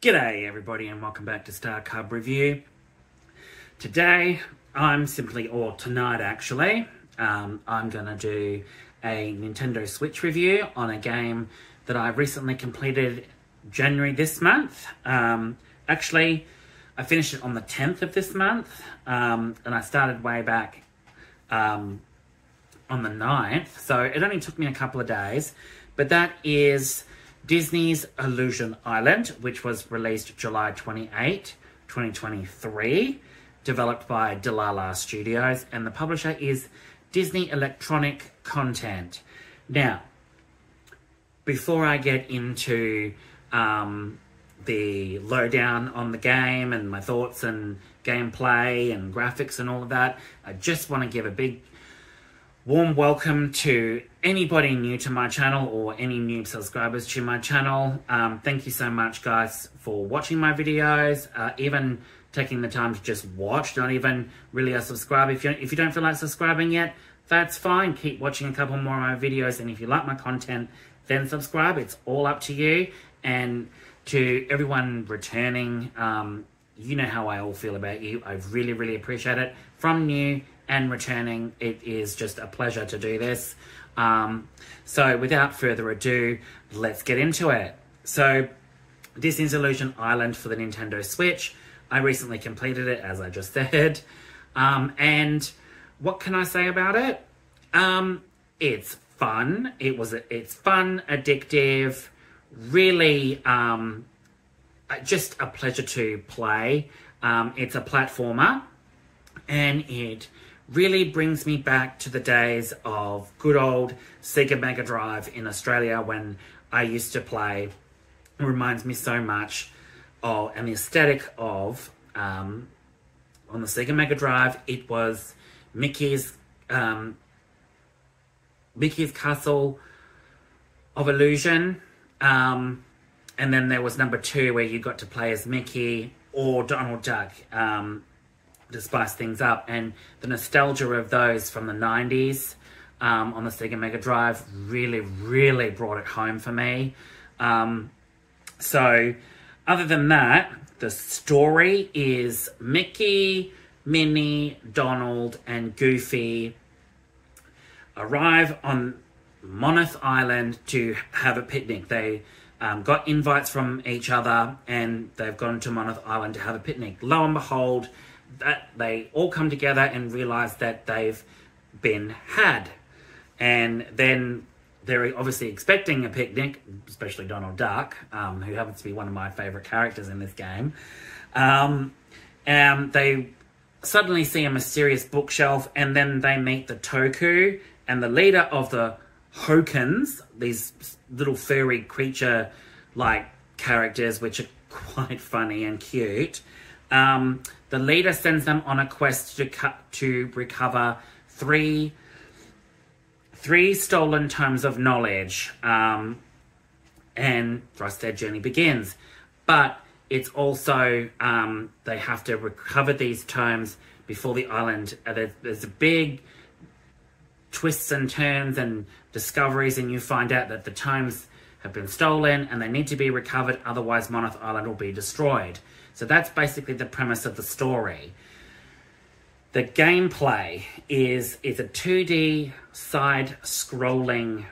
G'day everybody and welcome back to Star Cub Review. Today, tonight actually, I'm going to do a Nintendo Switch review on a game that I recently completed January this month. Actually, I finished it on the 10th of this month, and I started way back on the 9th, so it only took me a couple of days, but that is Disney's Illusion Island, which was released July 28, 2023, developed by Delilah Studios, and the publisher is Disney Electronic Content. Now, before I get into the lowdown on the game and my thoughts and gameplay and graphics and all of that, I just want to give a big warm welcome to anybody new to my channel or any new subscribers to my channel. Thank you so much, guys, for watching my videos, even taking the time to just watch, not even really a subscribe. If you don't feel like subscribing yet, that's fine. Keep watching a couple more of my videos, and if you like my content, then subscribe. It's all up to you. And to everyone returning, you know how I all feel about you. I really, really appreciate it. From new and returning, it is just a pleasure to do this. So without further ado, let's get into it. So Disney's Illusion Island for the Nintendo Switch. I recently completed it, as I just said. And what can I say about it? It's fun. It's fun, addictive, really just a pleasure to play. It's a platformer, and it really brings me back to the days of good old Sega Mega Drive in Australia when I used to play. It reminds me so much of, and the aesthetic of, on the Sega Mega Drive, it was Mickey's Castle of Illusion, and then there was number 2 where you got to play as Mickey or Donald Duck, to spice things up. And the nostalgia of those from the 90s on the Sega Mega Drive really, really brought it home for me. So other than that, the story is Mickey, Minnie, Donald, and Goofy arrive on Monolith Island to have a picnic. They got invites from each other, and they've gone to Monolith Island to have a picnic. Lo and behold, that they all come together and realize that they've been had. And then they're obviously expecting a picnic, especially Donald Duck, who happens to be one of my favorite characters in this game. And they suddenly see a mysterious bookshelf, and then they meet the Toku and the leader of the Hokens, these little furry creature-like characters, which are quite funny and cute. The leader sends them on a quest to recover three stolen tomes of knowledge, and thus their journey begins. But it's also, they have to recover these tomes before the island. There's a big twists and turns and discoveries, and you find out that the tomes have been stolen and they need to be recovered, otherwise Monolith Island will be destroyed. So that's basically the premise of the story. The gameplay is a 2D side-scrolling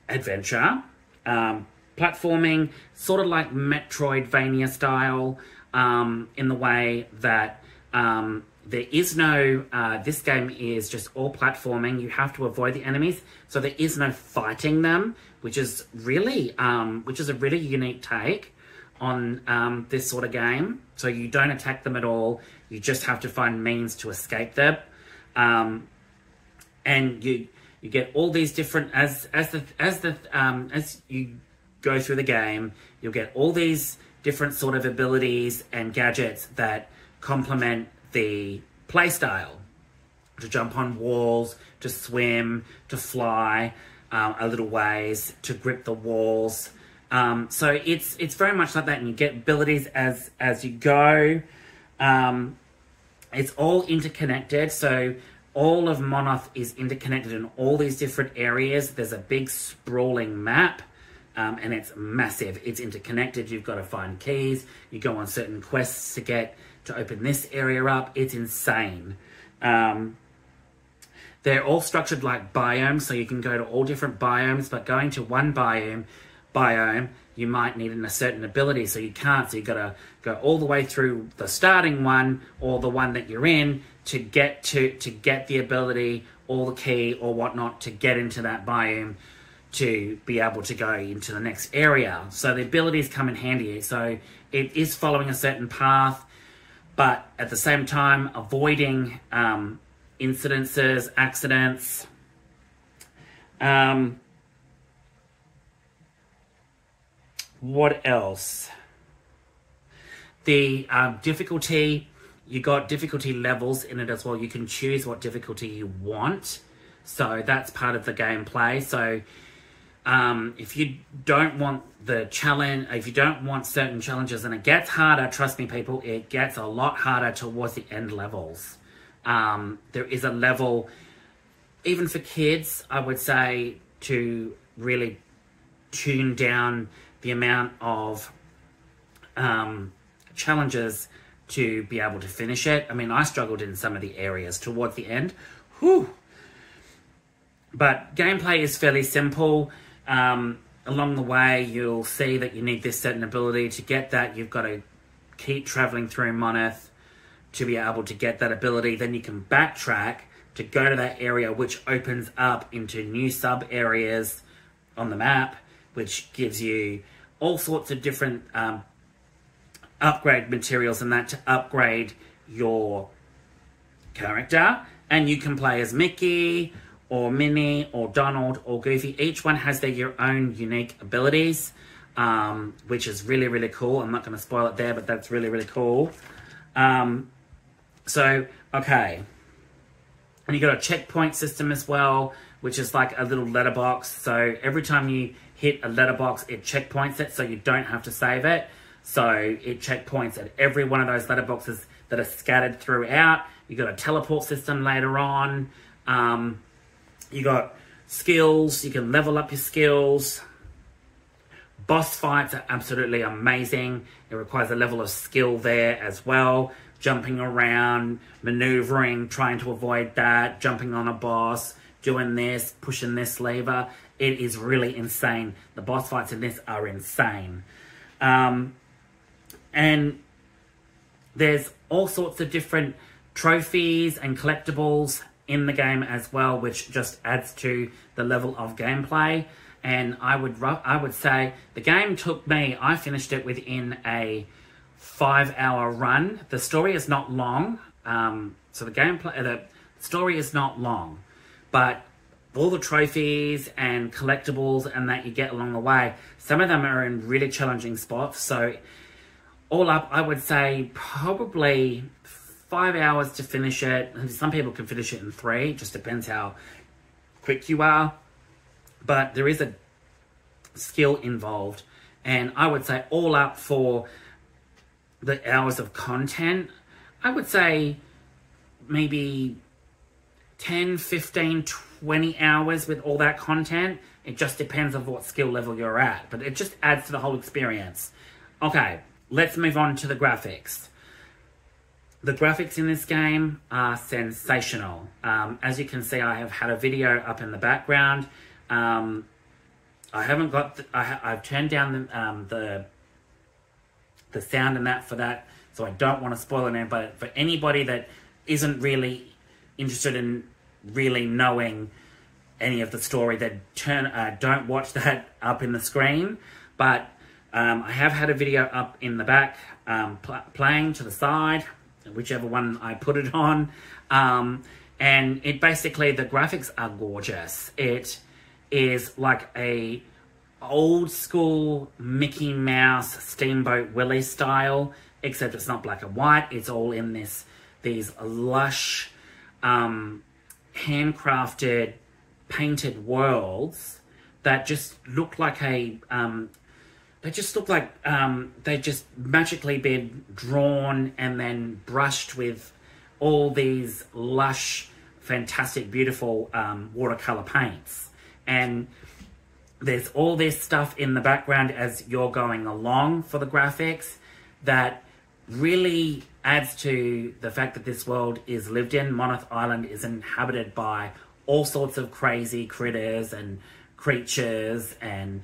adventure, platforming, sort of like Metroidvania style, in the way that there is no, this game is just all platforming. You have to avoid the enemies, so there is no fighting them, which is really, which is a really unique take on this sort of game. So you don't attack them at all. You just have to find means to escape them, and you get all these different as you go through the game. You'll get all these different sort of abilities and gadgets that complement the playstyle. To jump on walls, to swim, to fly a little ways, to grip the walls. So it's very much like that, and you get abilities as you go. It's all interconnected, so all of Monolith is interconnected in all these different areas. There's a big sprawling map and it's massive. It's interconnected. You've got to find keys. You go on certain quests to open this area up. It's insane. They're all structured like biomes, so you can go to all different biomes, but going to one biome, you might need a certain ability, so you can't. So you've got to go all the way through the starting one or the one that you're in to get the ability or the key or whatnot to get into that biome to be able to go into the next area. So the abilities come in handy. So it is following a certain path, but at the same time avoiding incidences, accidents. What else? The difficulty, you got difficulty levels in it as well. You can choose what difficulty you want. So that's part of the gameplay. So if you don't want the challenge, if you don't want certain challenges, and it gets harder, trust me people, it gets a lot harder towards the end levels. There is a level, even for kids, I would say, to really tune down the amount of challenges to be able to finish it. I mean, I struggled in some of the areas towards the end. Whew. But gameplay is fairly simple. Along the way, you'll see that you need this certain ability. To get that, you've got to keep traveling through Moneth to be able to get that ability. Then you can backtrack to go to that area, which opens up into new sub-areas on the map, which gives you all sorts of different upgrade materials and that to upgrade your character. And you can play as Mickey or Minnie or Donald or Goofy. Each one has their own unique abilities, which is really, really cool. I'm not going to spoil it there, but that's really, really cool. So, okay. And you got a checkpoint system as well, which is like a little letterbox. So every time you hit a letterbox, it checkpoints it, so you don't have to save it. So it checkpoints at every one of those letterboxes that are scattered throughout. You got a teleport system later on. You got skills. You can level up your skills. Boss fights are absolutely amazing. It requires a level of skill there as well. Jumping around, maneuvering, trying to avoid that, jumping on a boss, doing this, pushing this lever. It is really insane. The boss fights in this are insane. And there's all sorts of different trophies and collectibles in the game as well, which just adds to the level of gameplay. And I would say the game took me, I finished it within a 5-hour run. The story is not long. So the story is not long, but all the trophies and collectibles and that you get along the way, some of them are in really challenging spots. So all up, I would say probably 5 hours to finish it. Some people can finish it in 3. It just depends how quick you are. But there is a skill involved. And I would say all up for the hours of content, I would say maybe 10, 15, 20 hours with all that content. It just depends on what skill level you're at. But it just adds to the whole experience. Okay, let's move on to the graphics. The graphics in this game are sensational. As you can see, I have had a video up in the background. I haven't got... I've turned down the sound and that for that, so I don't want to spoil it. But for anybody that isn't really interested in really knowing any of the story, then don't watch that up in the screen. But I have had a video up in the back playing to the side, whichever one I put it on. And it basically, the graphics are gorgeous. It is like a old school Mickey Mouse Steamboat Willie style, except it's not black and white. It's all in these lush, handcrafted, painted worlds that just look like they just magically been drawn and then brushed with all these lush, fantastic, beautiful watercolor paints. And there's all this stuff in the background as you're going along for the graphics that really adds to the fact that this world is lived in. Monolith Island is inhabited by all sorts of crazy critters and creatures and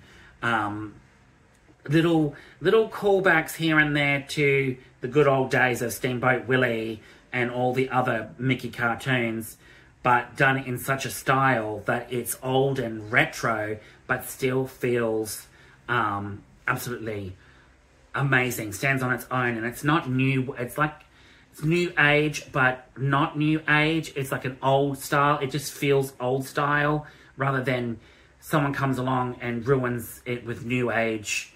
little callbacks here and there to the good old days of Steamboat Willie and all the other Mickey cartoons, but done in such a style that it's old and retro, but still feels absolutely amazing, stands on its own, and it's not new. It's like it's new age, but not new age. It's like an old style. It just feels old style rather than someone comes along and ruins it with new age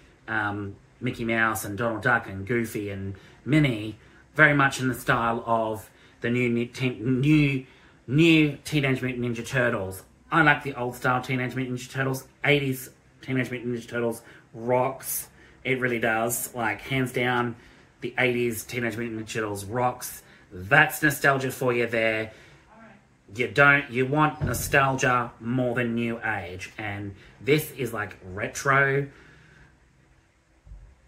Mickey Mouse and Donald Duck and Goofy and Minnie. Very much in the style of the new Teenage Mutant Ninja Turtles. I like the old style Teenage Mutant Ninja Turtles. 80s Teenage Mutant Ninja Turtles rocks. It really does. Like, hands down, the 80s Teenage Mutant Ninja Turtles rocks. That's nostalgia for you there. You want nostalgia more than new age. And this is like retro.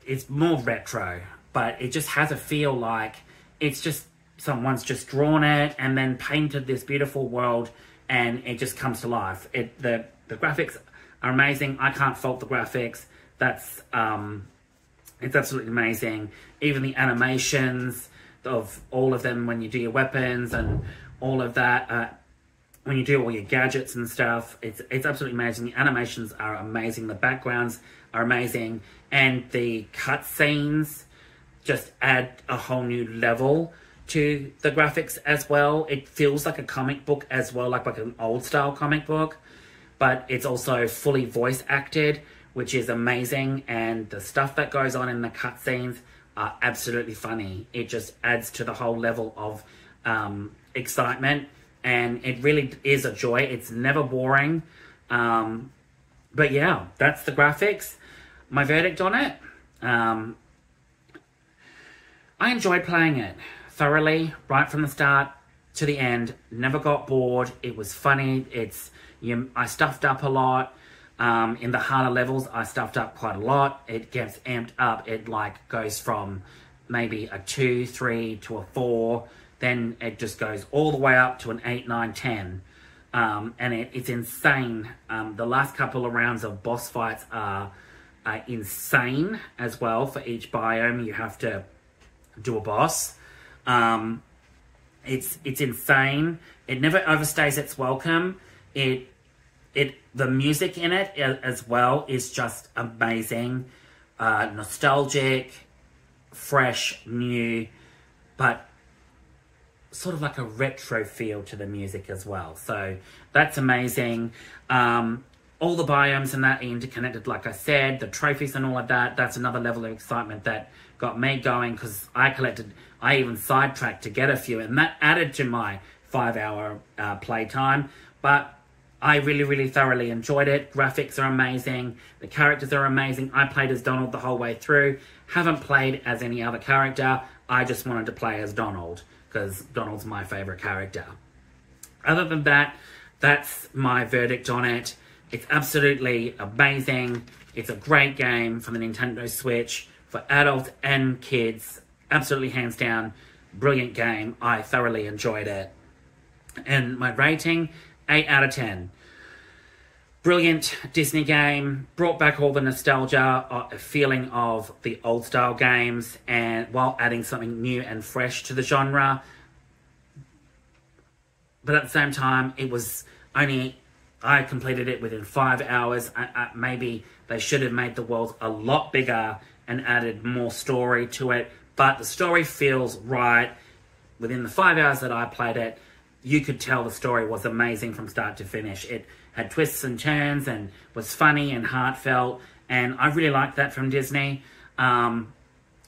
It's more retro, but it just has a feel like it's just someone's just drawn it and then painted this beautiful world and it just comes to life. The graphics are amazing. I can't fault the graphics. That's it's absolutely amazing. Even the animations of all of them when you do your weapons and all of that, when you do all your gadgets and stuff, it's absolutely amazing. The animations are amazing. The backgrounds are amazing. And the cutscenes just add a whole new level to the graphics as well. It feels like a comic book as well, like an old style comic book, but it's also fully voice acted, which is amazing. And the stuff that goes on in the cutscenes are absolutely funny. It just adds to the whole level of excitement, and it really is a joy. It's never boring. But yeah, that's the graphics. My verdict on it, I enjoyed playing it thoroughly, right from the start to the end. Never got bored. It was funny. I stuffed up a lot. In the harder levels, I stuffed up quite a lot. It gets amped up. It like goes from maybe a 2, 3 to a 4. Then it just goes all the way up to an 8, 9, 10. And it's insane. The last couple of rounds of boss fights are insane as well. For each biome, you have to do a boss. It's insane. It never overstays its welcome. The music in it as well is just amazing. Nostalgic, fresh, new, but sort of like a retro feel to the music as well. So that's amazing. All the biomes and that are interconnected, like I said, the trophies and all of that, that's another level of excitement that got me going, because I even sidetracked to get a few, and that added to my 5-hour playtime. But I really, really thoroughly enjoyed it. Graphics are amazing. The characters are amazing. I played as Donald the whole way through. Haven't played as any other character. I just wanted to play as Donald, because Donald's my favourite character. Other than that, that's my verdict on it. It's absolutely amazing. It's a great game for the Nintendo Switch, for adults and kids. Absolutely, hands down, brilliant game. I thoroughly enjoyed it. And my rating, 8 out of 10. Brilliant Disney game. Brought back all the nostalgia, feeling of the old style games, and while adding something new and fresh to the genre. But at the same time, I completed it within 5 hours. Maybe they should have made the world a lot bigger and added more story to it. But the story feels right. Within the 5 hours that I played it, you could tell the story was amazing from start to finish. It had twists and turns and was funny and heartfelt. And I really liked that from Disney. Not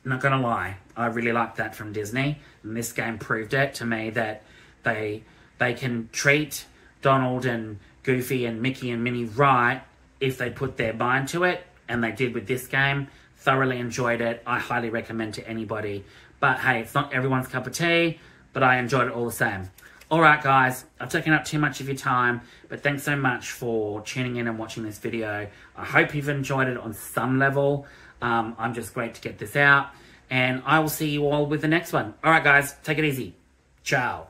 going to lie, I really liked that from Disney. And this game proved it to me that they can treat Donald and Goofy and Mickey and Minnie right if they put their mind to it, and they did with this game. Thoroughly enjoyed it. I highly recommend to anybody. But hey, it's not everyone's cup of tea, but I enjoyed it all the same. Alright guys, I've taken up too much of your time, but thanks so much for tuning in and watching this video. I hope you've enjoyed it on some level. I'm just great to get this out, and I will see you all with the next one. Alright guys, take it easy. Ciao.